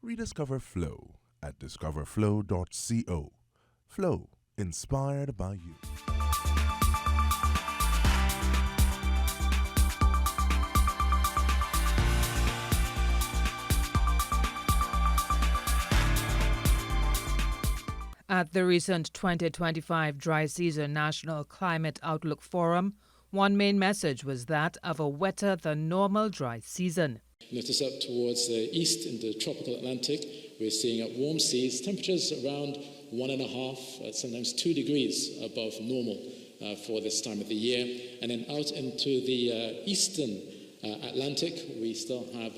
Rediscover Flow at discoverflow.co. Flow, inspired by you. At the recent 2025 Dry Season National Climate Outlook Forum, one main message was that of a wetter-than-normal dry season. Notice up towards the east in the tropical Atlantic, we're seeing warm seas, temperatures around 1.5, sometimes 2 degrees above normal for this time of the year. And then out into the eastern Atlantic, we still have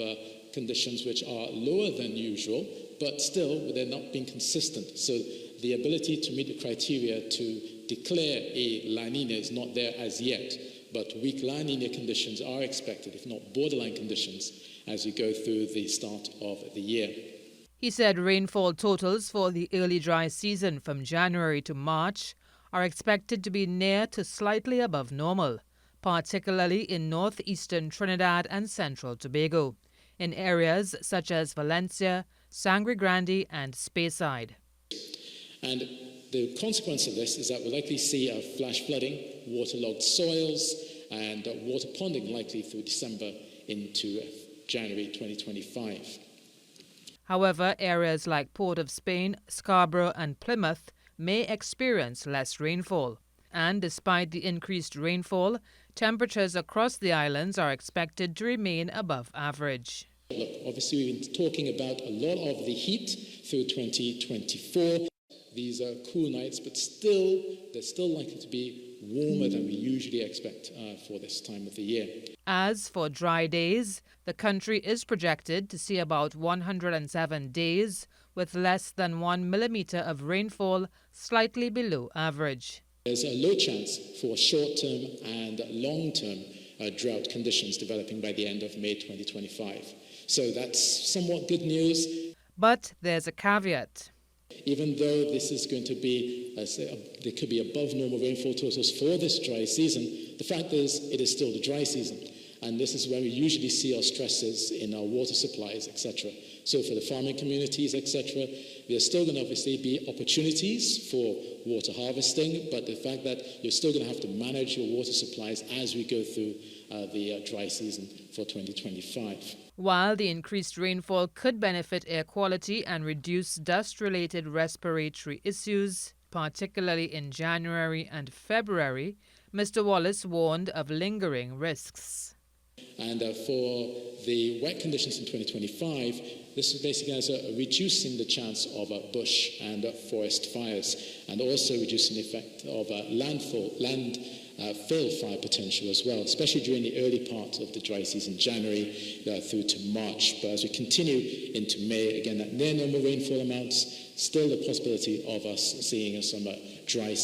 conditions which are lower than usual, but still they're not being consistent. So the ability to meet the criteria to declare a La Nina is not there as yet, but weak La Nina conditions are expected, if not borderline conditions, as we go through the start of the year. He said rainfall totals for the early dry season from January to March are expected to be near to slightly above normal, particularly in northeastern Trinidad and central Tobago, in areas such as Valencia, Sangre Grande and Speyside. And the consequence of this is that we'll likely see flash flooding, waterlogged soils, and water ponding likely through December into January 2025. However, areas like Port of Spain, Scarborough and Plymouth may experience less rainfall. And despite the increased rainfall, temperatures across the islands are expected to remain above average. Look, obviously we've been talking about a lot of the heat through 2024. These are cool nights, but they're still likely to be warmer than we usually expect for this time of the year. As for dry days, the country is projected to see about 107 days with less than 1 millimeter of rainfall, slightly below average. There's a low chance for short-term and long-term drought conditions developing by the end of May 2025. So that's somewhat good news. But there's a caveat. Even though this is going to be, there could be above normal rainfall totals for this dry season, the fact is it is still the dry season. And this is where we usually see our stresses in our water supplies, etc. So for the farming communities, etc., there's still going to obviously be opportunities for water harvesting, but the fact that you're still going to have to manage your water supplies as we go through the dry season for 2025. While the increased rainfall could benefit air quality and reduce dust-related respiratory issues, particularly in January and February, Mr. Wallace warned of lingering risks. And for the wet conditions in 2025, this is basically as reducing the chance of bush and forest fires, and also reducing the effect of landfill fire potential as well, especially during the early part of the dry season, January through to March. But as we continue into May, again, that near normal rainfall amounts, still the possibility of us seeing some dry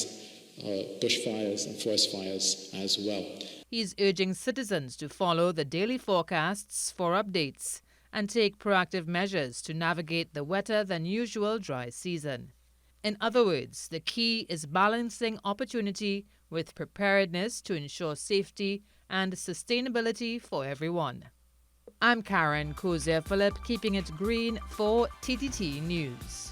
bushfires and forest fires as well. He's urging citizens to follow the daily forecasts for updates and take proactive measures to navigate the wetter-than-usual dry season. In other words, the key is balancing opportunity with preparedness to ensure safety and sustainability for everyone. I'm Karen Kozier-Phillip, keeping it green for TTT News.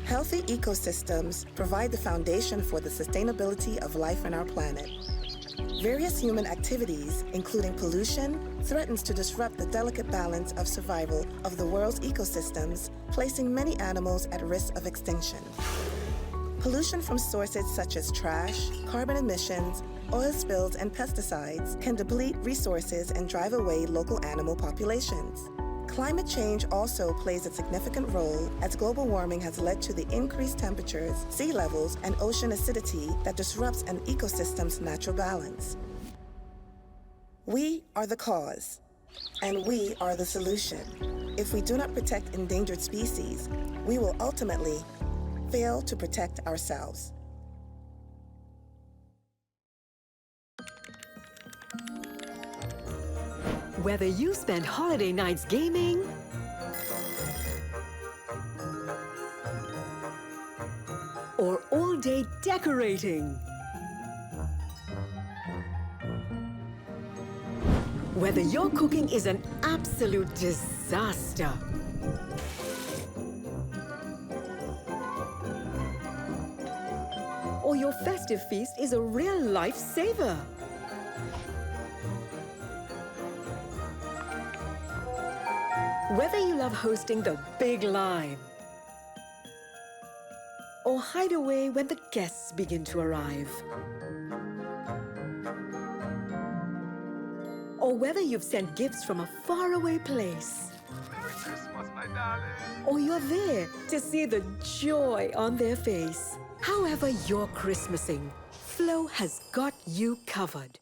Healthy ecosystems provide the foundation for the sustainability of life on our planet. Various human activities, including pollution, threatens to disrupt the delicate balance of survival of the world's ecosystems, placing many animals at risk of extinction. Pollution from sources such as trash, carbon emissions, oil spills, and pesticides can deplete resources and drive away local animal populations. Climate change also plays a significant role as global warming has led to the increased temperatures, sea levels, and ocean acidity that disrupts an ecosystem's natural balance. We are the cause, and we are the solution. If we do not protect endangered species, we will ultimately fail to protect ourselves. Whether you spend holiday nights gaming or all day decorating, Whether your cooking is an absolute disaster or your festive feast is a real lifesaver. Whether you love hosting the big line or hide away when the guests begin to arrive, or whether you've sent gifts from a faraway place, Merry Christmas, my darling. or you're there to see the joy on their face. However you're Christmasing, Flo has got you covered.